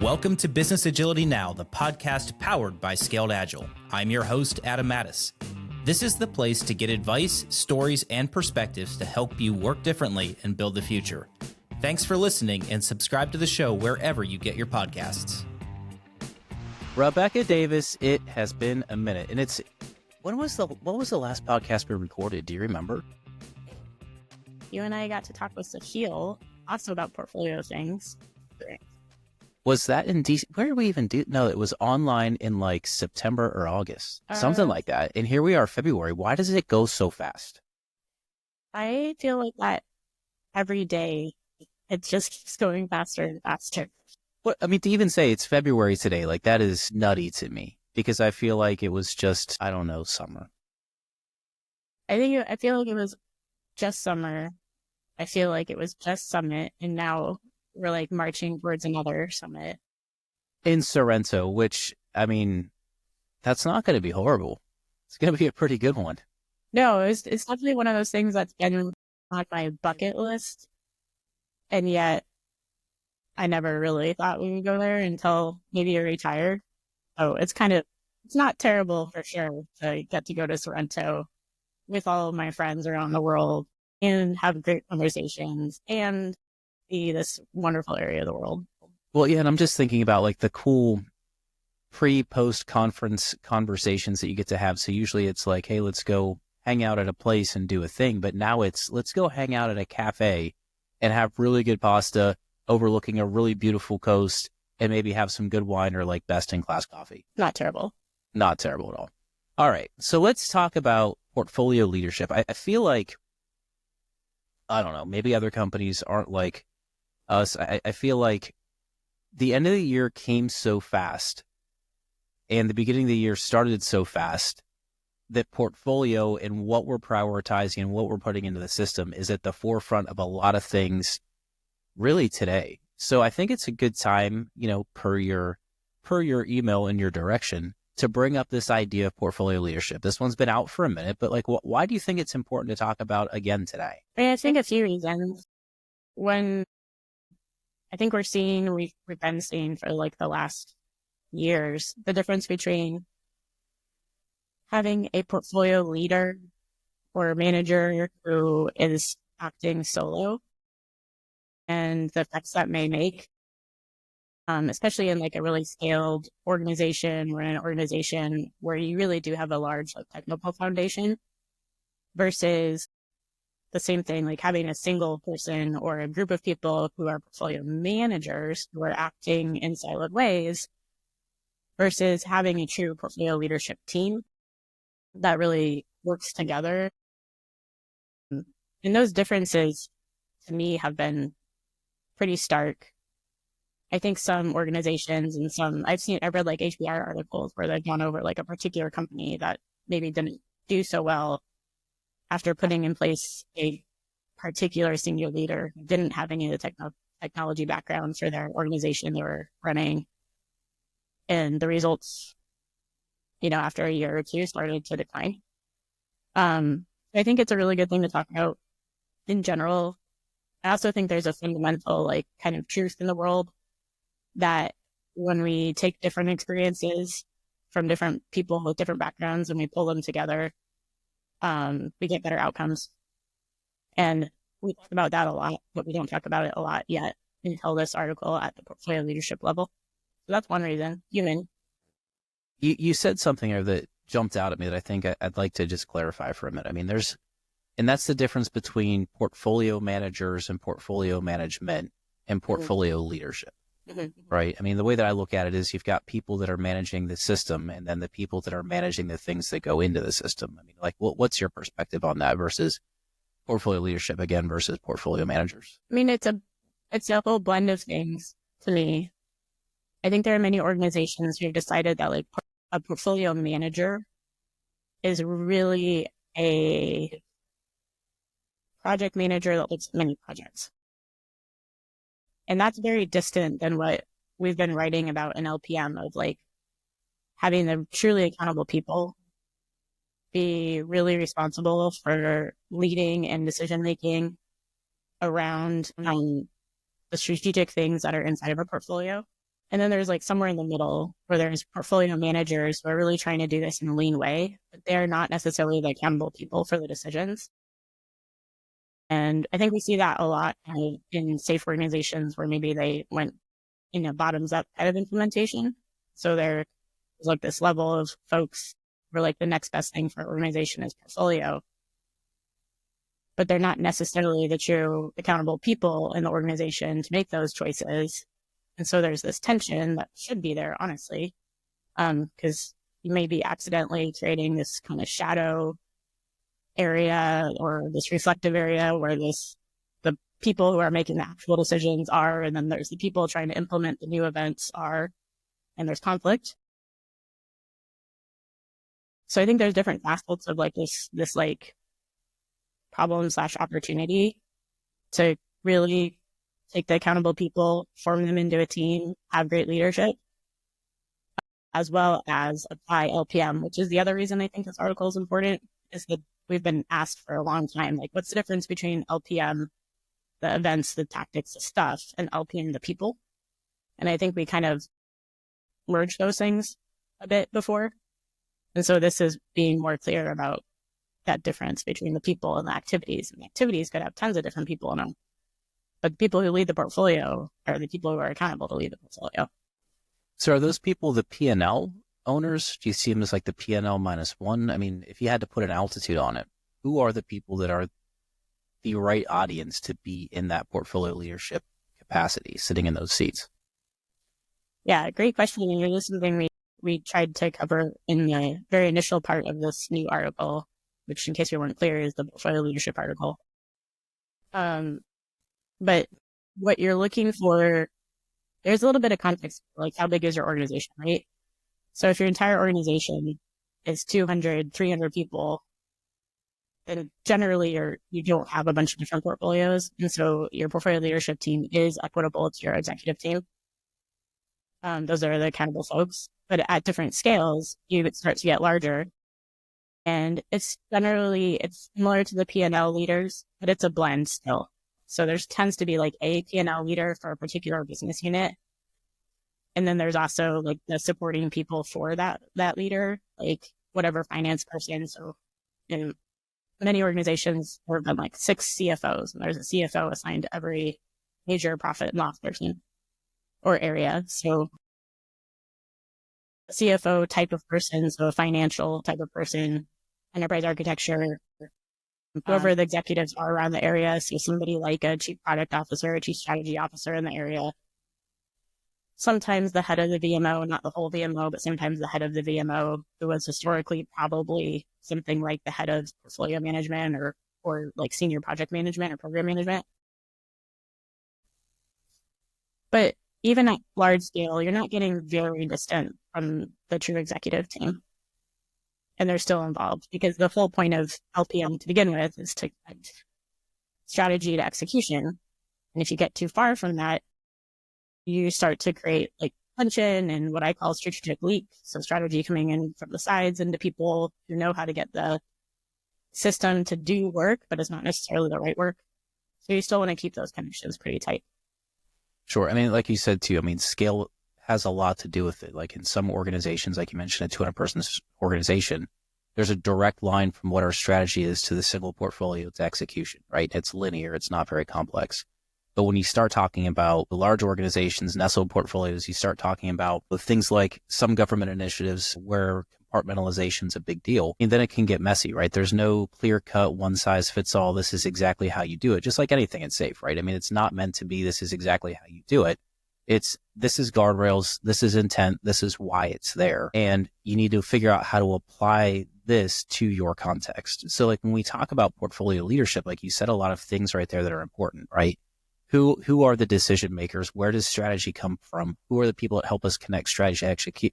Welcome to Business Agility Now, the podcast powered by Scaled Agile. I'm your host, Adam Mattis. This is the place to get advice, stories, and perspectives to help you work differently and build the future. Thanks for listening and subscribe to the show wherever you get your podcasts. Rebecca Davis, it has been a minute. And what was the last podcast we recorded? Do you remember? You and I got to talk with Sahil also about portfolio things. Was that in DC? Where did we even do? No, it was online in like September or August, something like that. And here we are, February. Why does it go so fast? I feel like that every day. It just keeps going faster and faster. What I mean, to even say it's February today, like that is nutty to me because I feel like it was just, I don't know, summer. I feel like it was just summer. I feel like it was just summit, and now we're like marching towards another summit in Sorrento, which, I mean, that's not going to be horrible. It's going to be a pretty good one. No, it's definitely one of those things that's been on my bucket list. And yet I never really thought we would go there until maybe you're retired. So it's not terrible for sure to get to go to Sorrento with all of my friends around the world and have great conversations and see this wonderful area of the world. Well, yeah, and I'm just thinking about like the cool pre-post conference conversations that you get to have. So usually it's like, hey, let's go hang out at a place and do a thing. But now it's, let's go hang out at a cafe and have really good pasta overlooking a really beautiful coast and maybe have some good wine or like best in class coffee. Not terrible. Not terrible at all. All right. So let's talk about portfolio leadership. I feel like, I don't know, maybe other companies aren't like us. I feel like the end of the year came so fast and the beginning of the year started so fast that portfolio and what we're prioritizing and what we're putting into the system is at the forefront of a lot of things really today. So I think it's a good time, you know, per your email in your direction to bring up this idea of portfolio leadership. This one's been out for a minute, but like, why do you think it's important to talk about again today? I think a few reasons. When I think we've been seeing for like the last years, the difference between having a portfolio leader or manager who is acting solo and the effects that may make, especially in like a really scaled organization or an organization where you really do have a large like, technical foundation versus the same thing, like having a single person or a group of people who are portfolio managers who are acting in siloed ways versus having a true portfolio leadership team that really works together. And those differences to me have been pretty stark. I think some organizations and I've read like HBR articles where they've gone over like a particular company that maybe didn't do so well after putting in place a particular senior leader who didn't have any of the technology background for their organization they were running. And the results, you know, after a year or two started to decline. I think it's a really good thing to talk about in general. I also think there's a fundamental like kind of truth in the world that when we take different experiences from different people with different backgrounds and we pull them together, we get better outcomes. And we talk about that a lot, but we don't talk about it a lot yet until this article at the portfolio leadership level. So that's one reason. You said something there that jumped out at me that I think I'd like to just clarify for a minute. I mean, and that's the difference between portfolio managers and portfolio management and portfolio leadership, right? I mean, the way that I look at it is you've got people that are managing the system and then the people that are managing the things that go into the system. I mean, like, what's your perspective on that versus portfolio leadership again versus portfolio managers? I mean, it's a whole blend of things to me. I think there are many organizations who have decided that like a portfolio manager is really a project manager that looks at many projects. And that's very distant than what we've been writing about in LPM of like having the truly accountable people be really responsible for leading and decision-making around the strategic things that are inside of a portfolio. And then there's like somewhere in the middle where there's portfolio managers who are really trying to do this in a lean way, but they're not necessarily the accountable people for the decisions. And I think we see that a lot in safe organizations where maybe they went in a bottoms up kind of implementation. So there's like this level of folks who are like the next best thing for an organization is portfolio, but they're not necessarily the true accountable people in the organization to make those choices. And so there's this tension that should be there, honestly, because you may be accidentally creating this kind of shadow area or this reflective area where the people who are making the actual decisions are, and then there's the people trying to implement the new events are, and there's conflict. So I think there's different facets of like this like problem / opportunity to really take the accountable people, form them into a team, have great leadership, as well as apply LPM, which is the other reason I think this article is important, is that we've been asked for a long time, like, what's the difference between LPM, the events, the tactics, the stuff, and LPM, the people? And I think we kind of merged those things a bit before. And so this is being more clear about that difference between the people and the activities. And the activities could have tons of different people in them. But the people who lead the portfolio are the people who are accountable to lead the portfolio. So are those people the P&L owners? Do you see them as like the P&L -1? I mean, if you had to put an altitude on it, who are the people that are the right audience to be in that portfolio leadership capacity, sitting in those seats? Yeah, great question. And this is something we tried to cover in the very initial part of this new article, which, in case we weren't clear, is the portfolio leadership article. But what you're looking for, there's a little bit of context, like how big is your organization, right? So if your entire organization is 200, 300 people, then generally you don't have a bunch of different portfolios. And so your portfolio leadership team is equitable to your executive team. Those are the accountable folks. But at different scales, you would start to get larger. And it's similar to the P&L leaders, but it's a blend still. So there's tends to be like a P&L leader for a particular business unit. And then there's also like the supporting people for that leader, like whatever finance person. So in many organizations, there have been like 6 CFOs, and there's a CFO assigned to every major profit and loss person or area. So a CFO type of person, so a financial type of person, enterprise architecture, whoever the executives are around the area. So somebody like a chief product officer, a chief strategy officer in the area. Sometimes the head of the VMO, not the whole VMO, but sometimes the head of the VMO, who was historically probably something like the head of portfolio management or like senior project management or program management. But even at large scale, you're not getting very distant from the true executive team. And they're still involved because the whole point of LPM to begin with is to connect strategy to execution. And if you get too far from that, you start to create like tension and what I call strategic leak. So strategy coming in from the sides into people who know how to get the system to do work, but it's not necessarily the right work. So you still want to keep those connections pretty tight. Sure. I mean, like you said too, I mean, scale has a lot to do with it. Like in some organizations, like you mentioned, a 200-person organization, there's a direct line from what our strategy is to the single portfolio to execution, right? It's linear. It's not very complex. But when you start talking about the large organizations, nestled portfolios, you start talking about the things like some government initiatives where compartmentalization is a big deal. And then it can get messy, right? There's no clear cut, one size fits all. This is exactly how you do it. Just like anything in SAFE, right? I mean, it's not meant to be, this is exactly how you do it. This is guardrails. This is intent. This is why it's there. And you need to figure out how to apply this to your context. So like when we talk about portfolio leadership, like you said, a lot of things right there that are important, right? Who are the decision makers? Where does strategy come from? Who are the people that help us connect strategy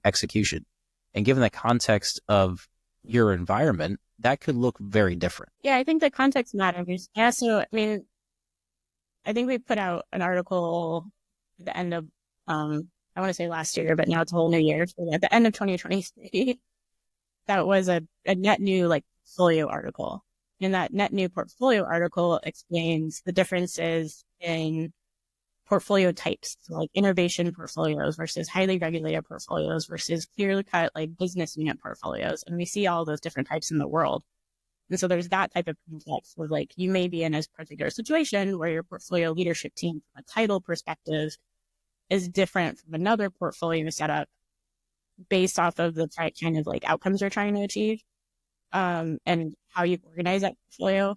execution? And given the context of your environment, that could look very different. Yeah, I think the context matters. Yeah, so I mean, I think we put out an article at the end of, I want to say last year, but now it's a whole new year. So at the end of 2023, that was a net new like portfolio article. And that net new portfolio article explains the differences in portfolio types, so like innovation portfolios versus highly regulated portfolios versus clearly cut like business unit portfolios. And we see all those different types in the world. And so there's that type of context where like you may be in a particular situation where your portfolio leadership team from a title perspective is different from another portfolio setup based off of the kind of like outcomes you're trying to achieve, and how you organize that portfolio.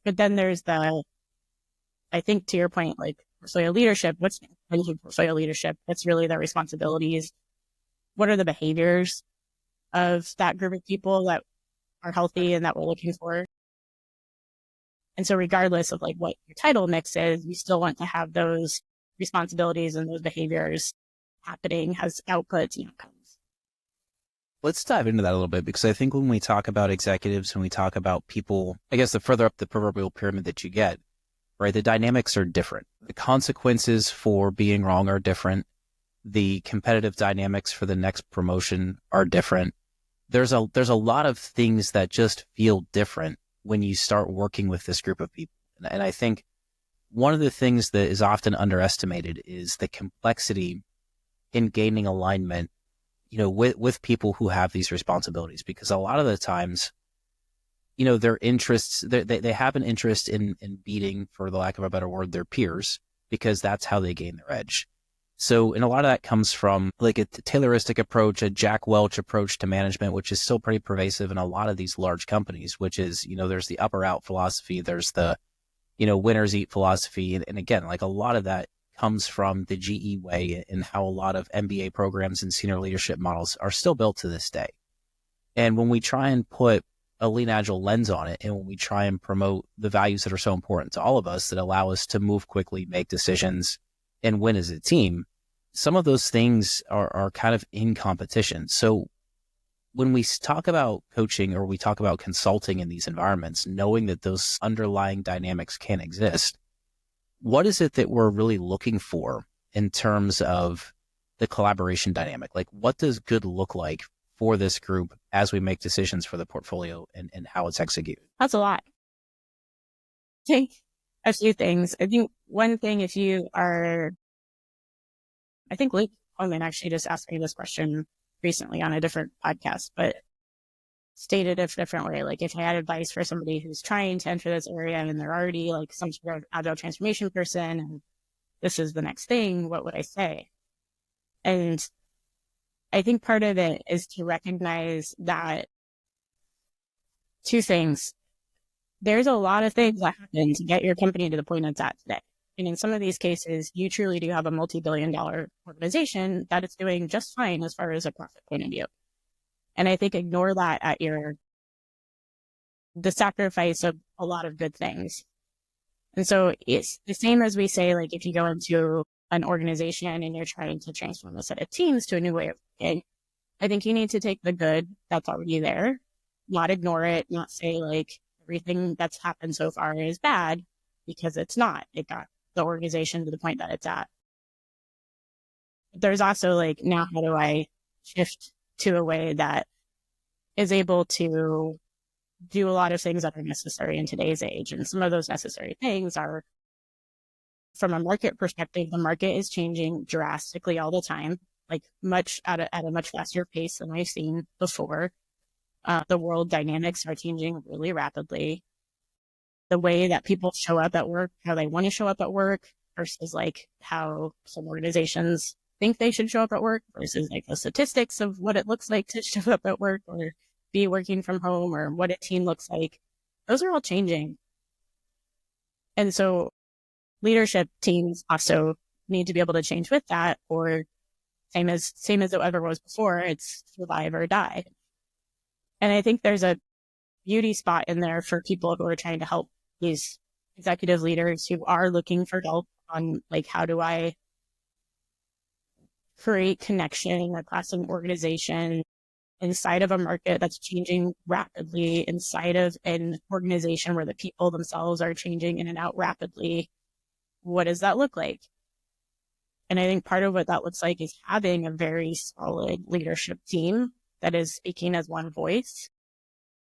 But then there's I think to your point, like portfolio leadership, what's portfolio leadership? What's really their responsibilities? What are the behaviors of that group of people that are healthy and that we're looking for? And so regardless of like what your title mix is, you still want to have those responsibilities and those behaviors happening as outputs and outcomes. Let's dive into that a little bit, because I think when we talk about executives, when we talk about people, I guess the further up the proverbial pyramid that you get, right, the dynamics are different. The consequences for being wrong are different. The competitive dynamics for the next promotion are different. There's a lot of things that just feel different when you start working with this group of people. And I think one of the things that is often underestimated is the complexity in gaining alignment, with people who have these responsibilities, because a lot of the times, their interests, they have an interest in beating, for the lack of a better word, their peers, because that's how they gain their edge. So, and a lot of that comes from like a Tayloristic approach, a Jack Welch approach to management, which is still pretty pervasive in a lot of these large companies, which is, there's the up or out philosophy, there's the, winners eat philosophy. And again, like a lot of that comes from the GE way and how a lot of MBA programs and senior leadership models are still built to this day. And when we try and put a lean agile lens on it, and when we try and promote the values that are so important to all of us that allow us to move quickly, make decisions, and win as a team, some of those things are kind of in competition. So when we talk about coaching or we talk about consulting in these environments, knowing that those underlying dynamics can exist, what is it that we're really looking for in terms of the collaboration dynamic? Like, what does good look like for this group as we make decisions for the portfolio and how it's executed? That's a lot. Take a few things. I think one thing, I think Luke Holman actually just asked me this question recently on a different podcast, but stated it a different way. Like, if I had advice for somebody who's trying to enter this area and they're already like some sort of agile transformation person and this is the next thing, what would I say? And I think part of it is to recognize that two things. There's a lot of things that happen to get your company to the point it's at today. And in some of these cases, you truly do have a multi-billion-dollar organization that is doing just fine as far as a profit point of view. And I think ignore that at the sacrifice of a lot of good things. And so it's the same as we say, like, if you go into an organization and you're trying to transform a set of teams to a new way of working, I think you need to take the good that's already there, not ignore it, not say like everything that's happened so far is bad, because it's not. It got the organization to the point that it's at. But there's also like, now how do I shift to a way that is able to do a lot of things that are necessary in today's age? And some of those necessary things are, from a market perspective, the market is changing drastically all the time, like at a much faster pace than I've seen before. The world dynamics are changing really rapidly. The way that people show up at work, how they want to show up at work versus like how some organizations think they should show up at work versus like the statistics of what it looks like to show up at work or be working from home or what a team looks like. Those are all changing. And so leadership teams also need to be able to change with that, or same as it ever was before, it's survive or die. And I think there's a beauty spot in there for people who are trying to help these executive leaders who are looking for help on like, how do I create connection across an organization inside of a market that's changing rapidly, inside of an organization where the people themselves are changing in and out rapidly. What does that look like? And I think part of what that looks like is having a very solid leadership team that is speaking as one voice.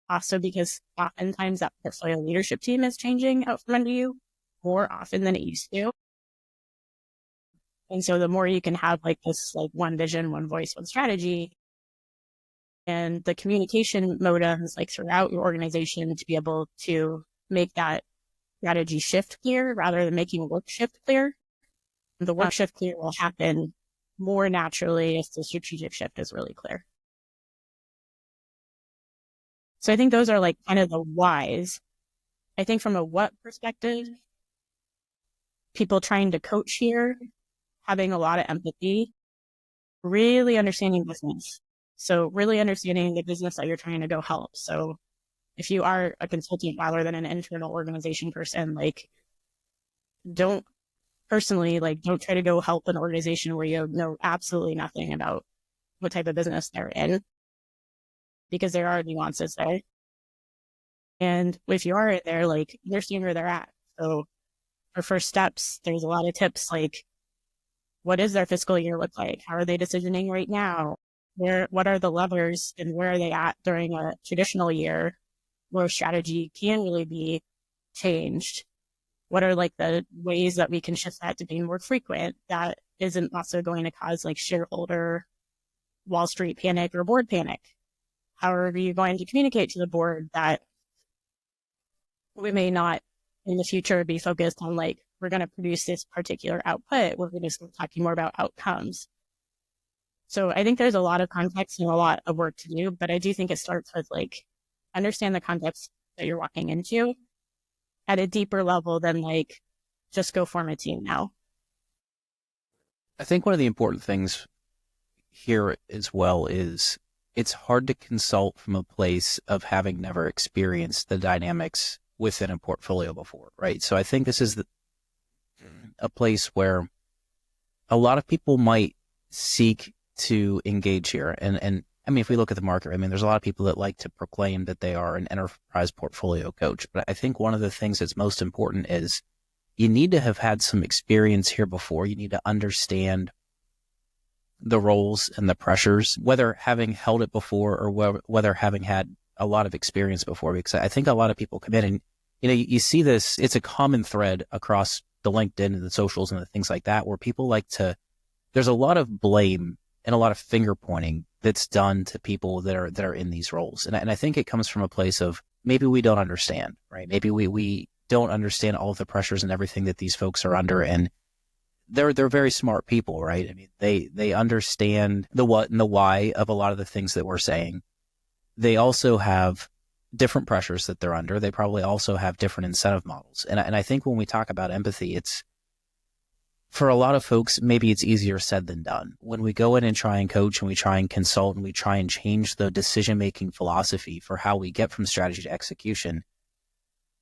Also, because oftentimes that portfolio leadership team is changing out from under you more often than it used to. And so the more you can have like this like one vision, one voice, one strategy, and the communication modems like throughout your organization to be able to make that strategy shift clear rather than making work shift clear. The work shift clear will happen more naturally if the strategic shift is really clear. So I think those are like kind of the whys. I think from a what perspective, people trying to coach here, having a lot of empathy, really understanding business. So really understanding the business that you're trying to go help. So if you are a consultant rather than an internal organization person, like don't try to go help an organization where you know absolutely nothing about what type of business they're in, because there are nuances there. And if you are in there, like understand where they're at. So for first steps, there's a lot of tips like, what does their fiscal year look like? How are they decisioning right now? What are the levers and where are they at during a traditional year where strategy can really be changed? What are like the ways that we can shift that to being more frequent that isn't also going to cause like shareholder Wall Street panic or board panic? How are you going to communicate to the board that we may not in the future be focused on like, we're going to produce this particular output. We're going to start talking more about outcomes. So I think there's a lot of context and a lot of work to do, but I do think it starts with like, understand the context that you're walking into at a deeper level than like, just go form a team now. I think one of the important things here as well is it's hard to consult from a place of having never experienced the dynamics within a portfolio before, right? So I think this is a place where a lot of people might seek to engage here. And I mean, if we look at the market, I mean, there's a lot of people that like to proclaim that they are an enterprise portfolio coach. But I think one of the things that's most important is you need to have had some experience here before. You need to understand the roles and the pressures, whether having held it before or whether having had a lot of experience before, because I think a lot of people come in and, you know, you see this, it's a common thread across the LinkedIn and the socials and the things like that, where people like to, there's a lot of blame and a lot of finger pointing that's done to people that are in these roles. And I think it comes from a place of maybe we don't understand, right? Maybe we don't understand all of the pressures and everything that these folks are under. And they're very smart people, right? I mean, they understand the what and the why of a lot of the things that we're saying. They also have different pressures that they're under. They probably also have different incentive models. And I think when we talk about empathy, it's, for a lot of folks, maybe it's easier said than done. When we go in and try and coach and we try and consult and we try and change the decision-making philosophy for how we get from strategy to execution,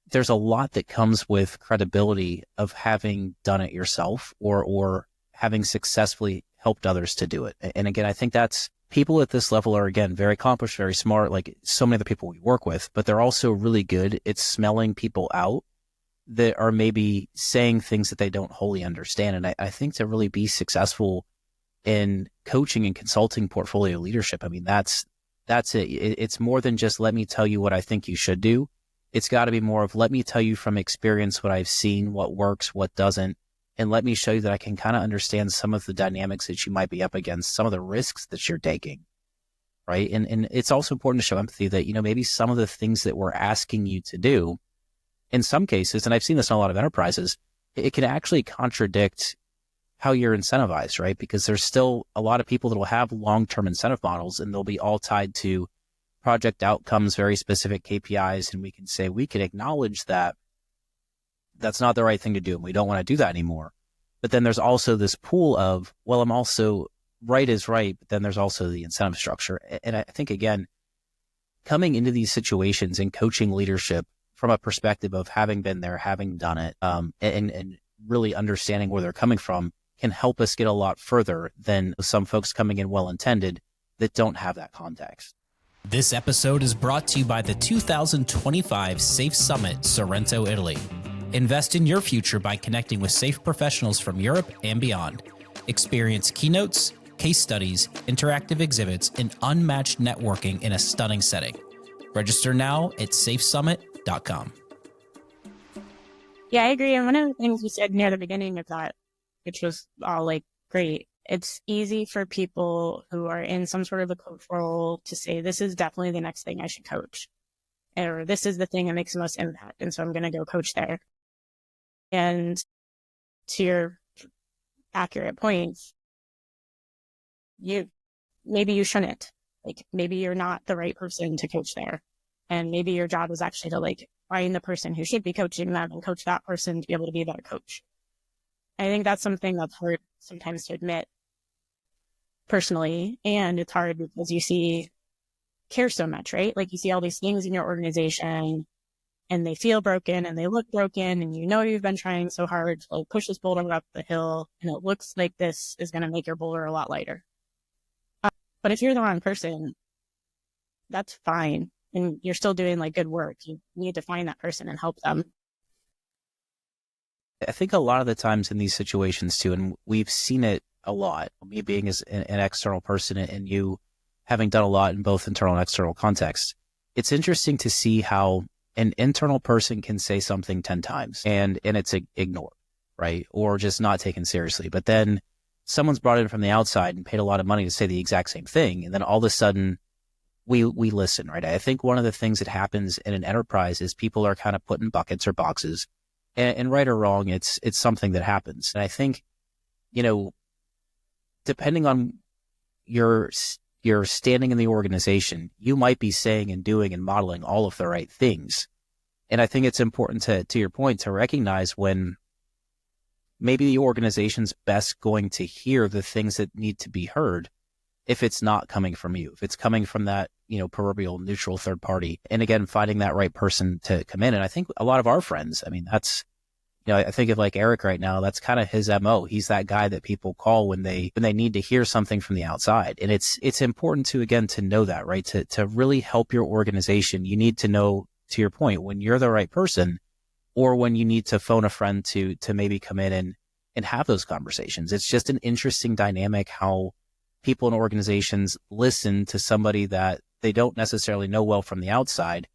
there's a lot that comes with credibility of having done it yourself or having successfully helped others to do it. And again, I think that's, people at this level are, again, very accomplished, very smart, like so many of the people we work with, but they're also really good at smelling people out that are maybe saying things that they don't wholly understand. And I think to really be successful in coaching and consulting portfolio leadership, I mean, that's it. It's more than just let me tell you what I think you should do. It's got to be more of let me tell you from experience what I've seen, what works, what doesn't, and let me show you that I can kind of understand some of the dynamics that you might be up against, some of the risks that you're taking, right? And it's also important to show empathy that, you know, maybe some of the things that we're asking you to do, in some cases, and I've seen this in a lot of enterprises, it can actually contradict how you're incentivized, right? Because there's still a lot of people that will have long-term incentive models and they'll be all tied to project outcomes, very specific KPIs. And we can say, we can acknowledge that that's not the right thing to do and we don't want to do that anymore. But then there's also this pool of, well, I'm also right is right, but then there's also the incentive structure. And I think, again, coming into these situations and coaching leadership from a perspective of having been there, having done it, and really understanding where they're coming from can help us get a lot further than some folks coming in well-intended that don't have that context. This episode is brought to you by the 2025 SAFE Summit, Sorrento, Italy. Invest in your future by connecting with SAFE professionals from Europe and beyond. Experience keynotes, case studies, interactive exhibits, and unmatched networking in a stunning setting. Register now at safesummit.com. Yeah, I agree. And one of the things we said near the beginning of that, which was all like great. It's easy for people who are in some sort of a coach role to say, this is definitely the next thing I should coach, or this is the thing that makes the most impact. And so I'm going to go coach there. And to your accurate points, maybe you shouldn't. Like, maybe you're not the right person to coach there. And maybe your job is actually to like find the person who should be coaching them and coach that person to be able to be a better coach. I think that's something that's hard sometimes to admit personally. And it's hard because you care so much, right? Like, you see all these things in your organization and they feel broken and they look broken, and you've been trying so hard to like push this boulder up the hill, and it looks like this is going to make your boulder a lot lighter. But if you're the wrong person, that's fine. And you're still doing like good work. You need to find that person and help them. I think a lot of the times in these situations too, and we've seen it a lot, me being as an external person and you having done a lot in both internal and external contexts, it's interesting to see how an internal person can say something 10 times and it's ignored, right? Or just not taken seriously. But then someone's brought in from the outside and paid a lot of money to say the exact same thing. And then all of a sudden we listen, right? I think one of the things that happens in an enterprise is people are kind of put in buckets or boxes, and right or wrong, it's something that happens. And I think, depending on your standing in the organization, you might be saying and doing and modeling all of the right things. And I think it's important to your point, to recognize when maybe the organization's best going to hear the things that need to be heard if it's not coming from you, if it's coming from that, proverbial neutral third party. And again, finding that right person to come in. And I think a lot of our friends, I mean, that's, I think of like Eric right now, that's kind of his MO. He's that guy that people call when they need to hear something from the outside. And it's important to know that, right? To really help your organization, you need to know, to your point, when you're the right person, or when you need to phone a friend to maybe come in and have those conversations. It's just an interesting dynamic how people in organizations listen to somebody that they don't necessarily know well from the outside,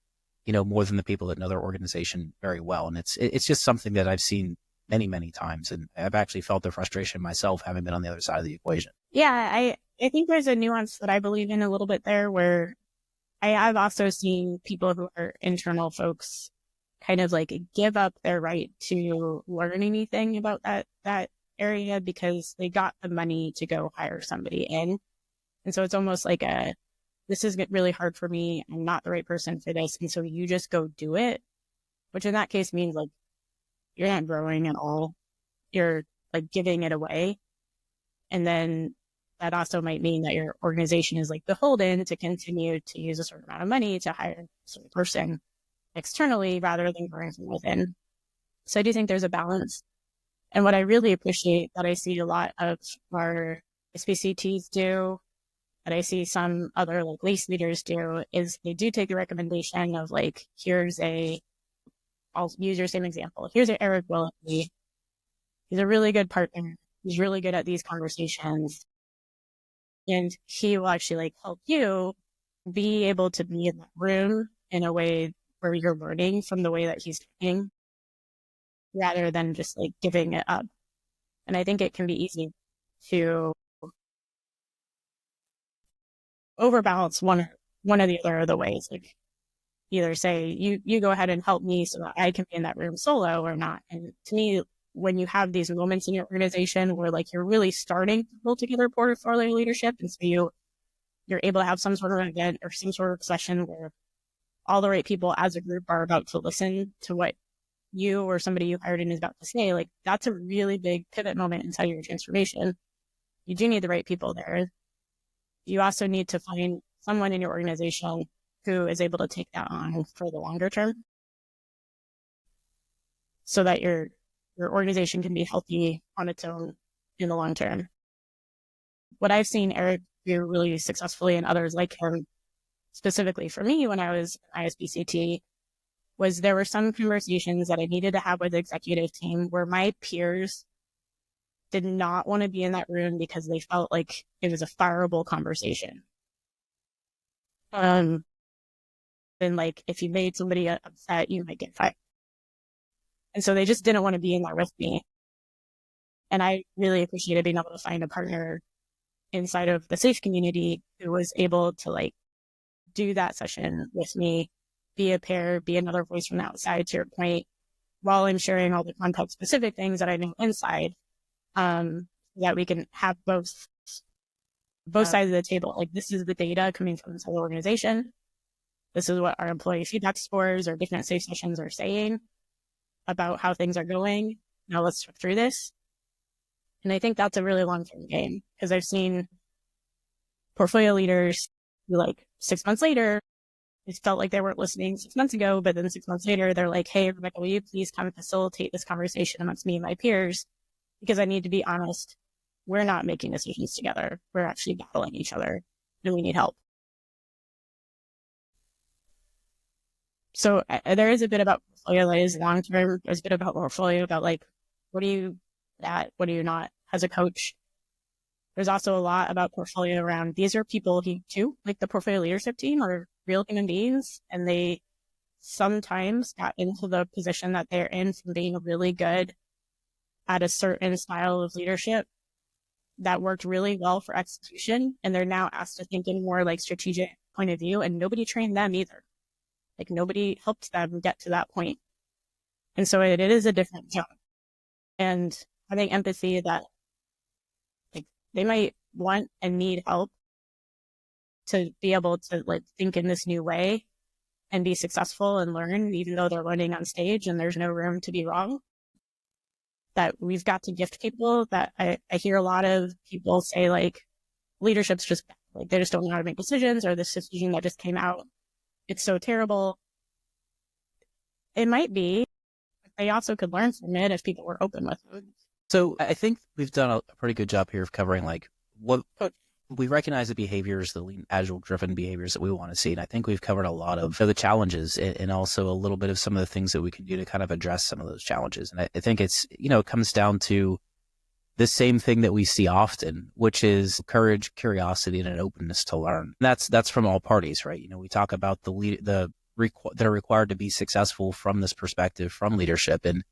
more than the people that know their organization very well. And it's just something that I've seen many, many times. And I've actually felt the frustration myself, having been on the other side of the equation. Yeah, I think there's a nuance that I believe in a little bit there, where I've also seen people who are internal folks kind of like give up their right to learn anything about that area because they got the money to go hire somebody in. And so it's almost like this is really hard for me. I'm not the right person for this. And so you just go do it, which in that case means like you're not growing at all. You're like giving it away. And then that also might mean that your organization is like beholden to continue to use a certain amount of money to hire a certain person externally rather than growing from within. So I do think there's a balance. And what I really appreciate that I see a lot of our SPCTs do, that I see some other like lease leaders do, is they do take the recommendation of like, I'll use your same example. Here's Eric Willett. He's a really good partner. He's really good at these conversations. And he will actually like help you be able to be in that room in a way where you're learning from the way that he's talking, rather than just like giving it up. And I think it can be easy to overbalance one or the other of the ways. Like either say, you go ahead and help me so that I can be in that room solo, or not. And to me, when you have these moments in your organization where like you're really starting to build together portfolio leadership, and so you're able to have some sort of event or some sort of session where all the right people as a group are about to listen to what you or somebody you hired in is about to say, like that's a really big pivot moment inside your transformation. You do need the right people there. You also need to find someone in your organization who is able to take that on for the longer term, so that your organization can be healthy on its own in the long term. What I've seen Eric do really successfully, and others like him, specifically for me when I was ISBCT, was there were some conversations that I needed to have with the executive team where my peers did not want to be in that room because they felt like it was a fireable conversation. Then like if you made somebody upset, you might get fired. And so they just didn't want to be in that with me. And I really appreciated being able to find a partner inside of the SAFE community who was able to like do that session with me, be a pair, be another voice from the outside, to your point, while I'm sharing all the context specific things that I know inside, that we can have both sides of the table. Like, this is the data coming from inside the organization. This is what our employee feedback scores or different SAFE sessions are saying about how things are going. Now let's work through this. And I think that's a really long-term game, because I've seen portfolio leaders who, like, 6 months later, it felt like they weren't listening 6 months ago, but then 6 months later, they're like, hey, Rebecca, will you please kind of facilitate this conversation amongst me and my peers? Because I need to be honest, we're not making decisions together. We're actually battling each other, and we need help. So there is a bit about portfolio that is long-term. There's a bit about portfolio about, like, what are you at? What are you not as a coach? There's also a lot about portfolio around, these are people who, too, like the portfolio leadership team, are real human beings, and they sometimes got into the position that they're in from being really good at a certain style of leadership that worked really well for execution, and they're now asked to think in more like strategic point of view, and nobody trained them either. Like, nobody helped them get to that point. And so it is a different job. And having empathy that, like, they might want and need help to be able to, like, think in this new way and be successful and learn, even though they're learning on stage and there's no room to be wrong. That we've got to gift people. That I hear a lot of people say, like, leadership's just bad. Like, they just don't know how to make decisions, or this decision that just came out, it's so terrible. It might be, but they also could learn from it if people were open with it. So I think we've done a pretty good job here of covering, like, what we recognize, the behaviors, the lean, agile driven behaviors that we want to see. And I think we've covered a lot of the challenges, and also a little bit of some of the things that we can do to kind of address some of those challenges. And I think it's, it comes down to the same thing that we see often, which is courage, curiosity, and an openness to learn. And that's from all parties, right? We talk about that are required to be successful from this perspective, from leadership. And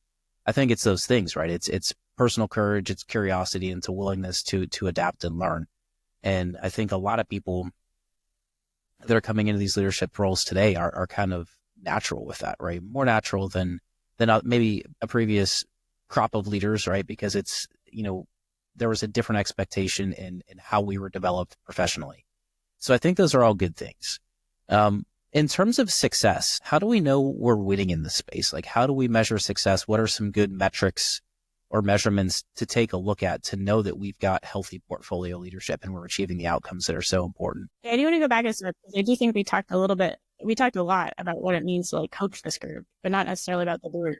I think it's those things, right? It's personal courage, it's curiosity, and it's a willingness to adapt and learn. And I think a lot of people that are coming into these leadership roles today are kind of natural with that, right? More natural than maybe a previous crop of leaders, right? Because it's, there was a different expectation in how we were developed professionally. So I think those are all good things. In terms of success, how do we know we're winning in this space? Like, how do we measure success? What are some good metrics or measurements to take a look at to know that we've got healthy portfolio leadership and we're achieving the outcomes that are so important? I do want to go back a step, because I do think we talked a lot about what it means to, like, coach this group, but not necessarily about the group,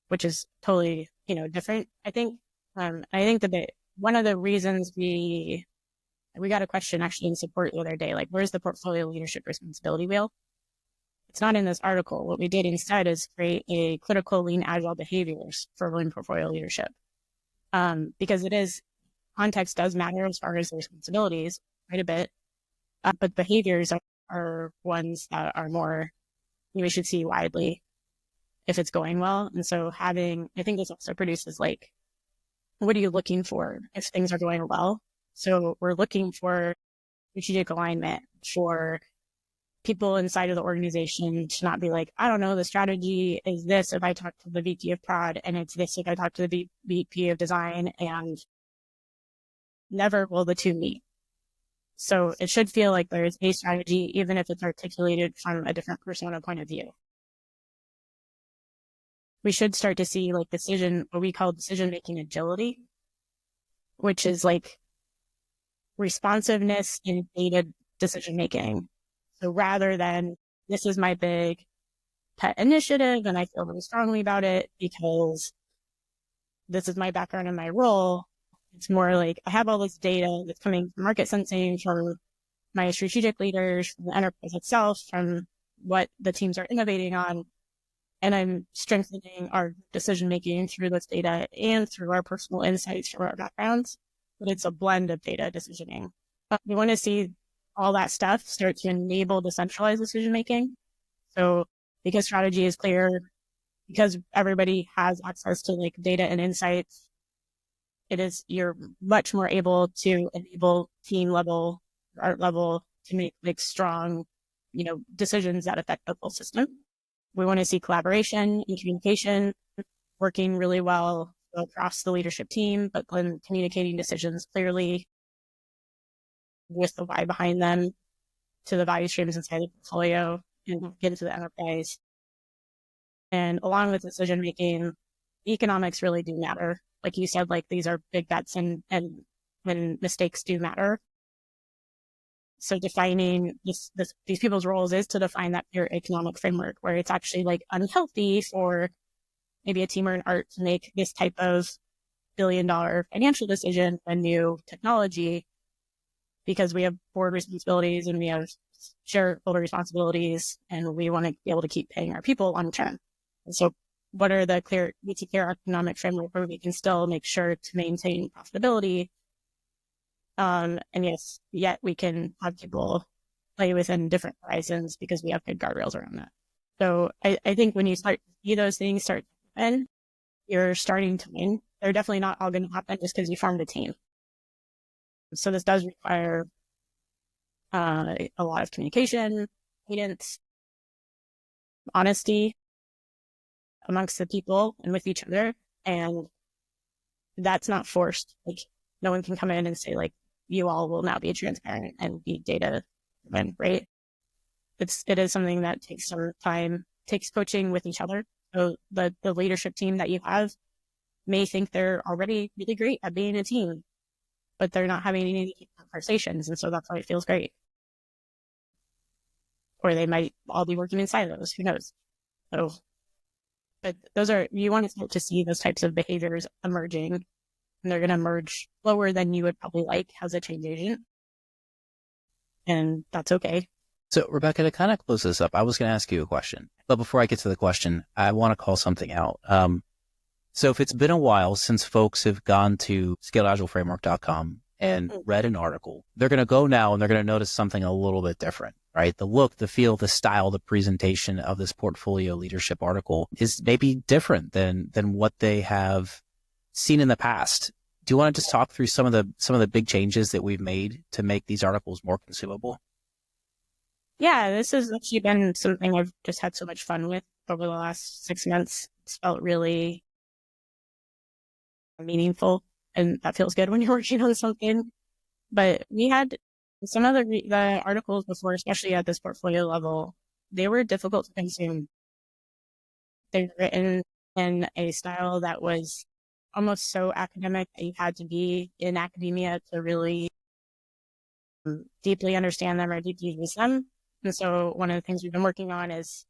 which is totally, different. I think one of the reasons we got a question actually in support the other day, like, where's the portfolio leadership responsibility wheel? It's not in this article. What we did instead is create a critical lean agile behaviors for lean portfolio leadership. Because context does matter as far as the responsibilities quite a bit. But behaviors are ones that are more, we should see widely if it's going well. And so I think this also produces, like, what are you looking for if things are going well? So we're looking for strategic alignment, for people inside of the organization to not be like, I don't know, the strategy is this if I talk to the VP of prod, and it's this if I talk to the VP of design, and never will the two meet. So it should feel like there's a strategy, even if it's articulated from a different persona point of view. We should start to see, like, what we call decision-making agility, which is like responsiveness in data decision-making. So rather than, this is my big pet initiative and I feel really strongly about it because this is my background and my role, it's more like, I have all this data that's coming from market sensing, from my strategic leaders, from the enterprise itself, from what the teams are innovating on, and I'm strengthening our decision-making through this data and through our personal insights from our backgrounds. But it's a blend of data decisioning. We want to see all that stuff start to enable decentralized decision-making. So because strategy is clear, because everybody has access to, like, data and insights, you're much more able to enable team level, art level to make strong, decisions that affect the whole system. We want to see collaboration and communication working really well across the leadership team, but then communicating decisions clearly with the why behind them to the value streams inside the portfolio and get into the enterprise. And along with decision making, economics really do matter. Like you said, like these are big bets and when mistakes do matter. So defining these people's roles is to define that pure economic framework where it's actually like unhealthy for maybe a team or an art to make this type of billion-dollar financial decision, a new technology, because we have board responsibilities and we have shareholder responsibilities, and we want to be able to keep paying our people long term. And so what are the clear economic framework where we can still make sure to maintain profitability? And yes, yet we can have people play within different horizons because we have good guardrails around that. So I think when you start to see those things start to happen, you're starting to win. They're definitely not all going to happen just because you formed a team. So this does require a lot of communication, cadence, honesty amongst the people and with each other. And that's not forced. Like no one can come in and say like, you all will now be transparent and be data driven, right? It is something that takes some time, takes coaching with each other. So the leadership team that you have may think they're already really great at being a team, but they're not having any conversations. And so that's why it feels great. Or they might all be working in silos, who knows? So, but you want to start to see those types of behaviors emerging, and they're going to emerge slower than you would probably like as a change agent. And that's okay. So Rebecca, to kind of close this up, I was going to ask you a question, but before I get to the question, I want to call something out. So if it's been a while since folks have gone to scaleagileframework.com and read an article, they're going to go now and they're going to notice something a little bit different, right? The look, the feel, the style, the presentation of this portfolio leadership article is maybe different than what they have seen in the past. Do you want to just talk through some of the big changes that we've made to make these articles more consumable? Yeah, this has actually been something I've just had so much fun with over the last 6 months. It's felt really meaningful, and that feels good when you're working on something. But we had some of the articles before, especially at this portfolio level, they were difficult to consume. They were written in a style that was almost so academic that you had to be in academia to really deeply understand them or deeply use them. And so one of the things we've been working on is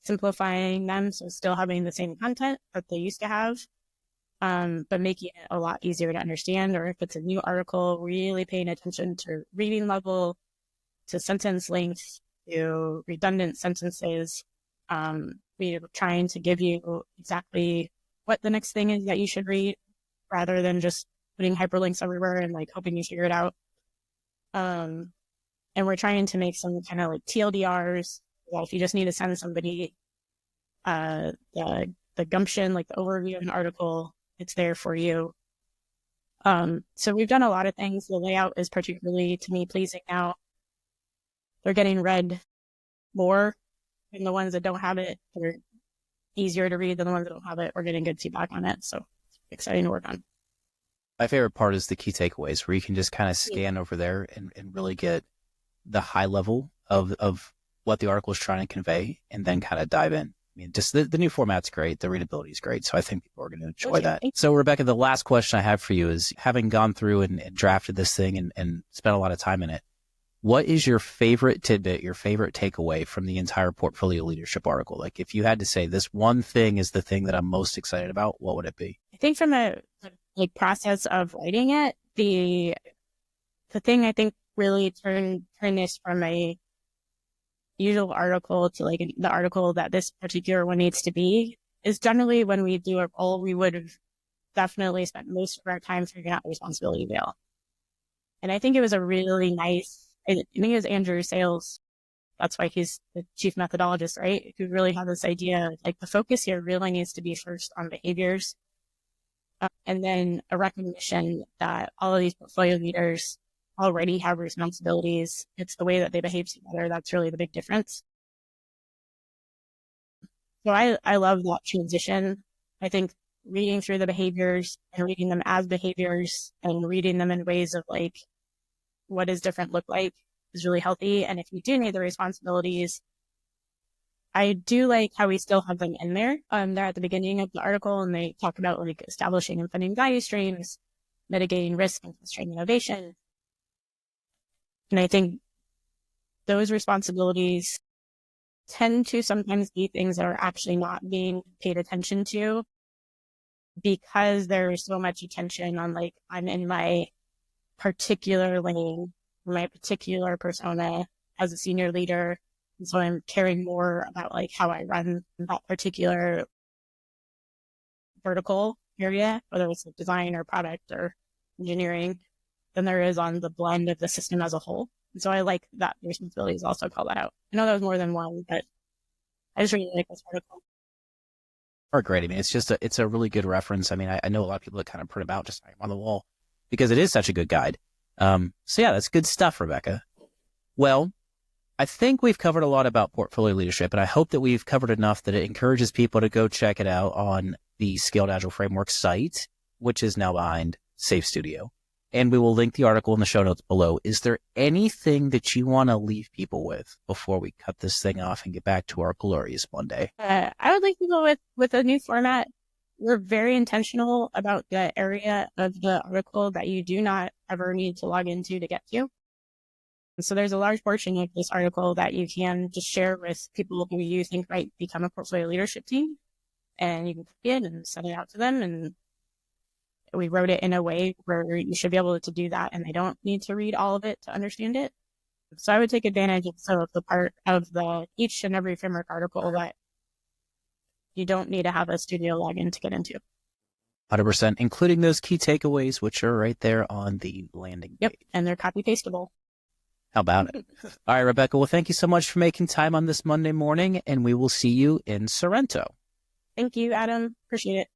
simplifying them, so still having the same content that they used to have, but making it a lot easier to understand. Or if it's a new article, really paying attention to reading level, to sentence length, to redundant sentences. We're trying to give you exactly what the next thing is that you should read, rather than just putting hyperlinks everywhere and like hoping you figure it out. And we're trying to make some kind of like TLDRs. Well, if you just need to send somebody the gumption, like the overview of an article, it's there for you. So we've done a lot of things. The layout is particularly, to me, pleasing now. They're getting read more, and the ones that don't have it, they're easier to read than the ones that don't have it. We're getting good feedback on it, so it's exciting to work on. My favorite part is the key takeaways, where you can just kind of scan over there and really get the high level of what the article is trying to convey, and then kind of dive in. I mean, just the new format's great. The readability is great. So I think people are going to enjoy that. So Rebecca, the last question I have for you is, having gone through and drafted this thing and spent a lot of time in it, what is your favorite tidbit, your favorite takeaway from the entire portfolio leadership article? Like if you had to say this one thing is the thing that I'm most excited about, what would it be? I think from a process of writing it, the thing I think really turn this from a usual article to like the article that this particular one needs to be is generally when we do a role, we would have definitely spent most of our time figuring out the responsibility veil. And I think it was a really nice, I think it was Andrew Sales. That's why he's the chief methodologist, right? Who really had this idea, like the focus here really needs to be first on behaviors. And then a recognition that all of these portfolio leaders already have responsibilities. It's the way that they behave together. That's really the big difference. So I love that transition. I think reading through the behaviors and reading them as behaviors and reading them in ways of like, what does different look like is really healthy. And if you do need the responsibilities, I do like how we still have them in there. They're at the beginning of the article and they talk about like establishing and funding value streams, mitigating risk and fostering innovation. And I think those responsibilities tend to sometimes be things that are actually not being paid attention to because there's so much attention on like, I'm in my particular lane, my particular persona as a senior leader. And so I'm caring more about like how I run that particular vertical area, whether it's like design or product or engineering, than there is on the blend of the system as a whole. And so I like that the responsibilities also call that out. I know that was more than one, but I just really like this article. Are great. I mean, it's a really good reference. I mean, I know a lot of people that kind of print them out just on the wall because it is such a good guide. So yeah, that's good stuff, Rebecca. Well, I think we've covered a lot about portfolio leadership, and I hope that we've covered enough that it encourages people to go check it out on the Scaled Agile Framework site, which is now behind Safe Studio. And we will link the article in the show notes below. Is there anything that you want to leave people with before we cut this thing off and get back to our glorious Monday? I would like to go with a new format. We're very intentional about the area of the article that you do not ever need to log into to get to. So there's a large portion of this article that you can just share with people who you think might become a portfolio leadership team. And you can copy it and send it out to them. And we wrote it in a way where you should be able to do that. And they don't need to read all of it to understand it. So I would take advantage of some of the part of the each and every framework article that you don't need to have a studio login to get into. 100%, including those key takeaways, which are right there on the landing page. Yep, and they're copy pastable. How about it? All right, Rebecca. Well, thank you so much for making time on this Monday morning, and we will see you in Sorrento. Thank you, Adam. Appreciate it.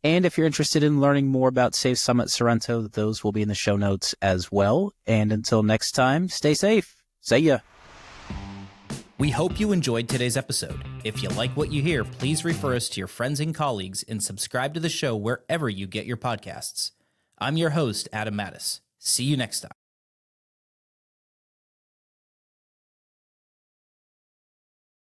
And if you're interested in learning more about Safe Summit Sorrento, those will be in the show notes as well. And until next time, stay safe. See ya. We hope you enjoyed today's episode. If you like what you hear, please refer us to your friends and colleagues and subscribe to the show wherever you get your podcasts. I'm your host, Adam Mattis. See you next time.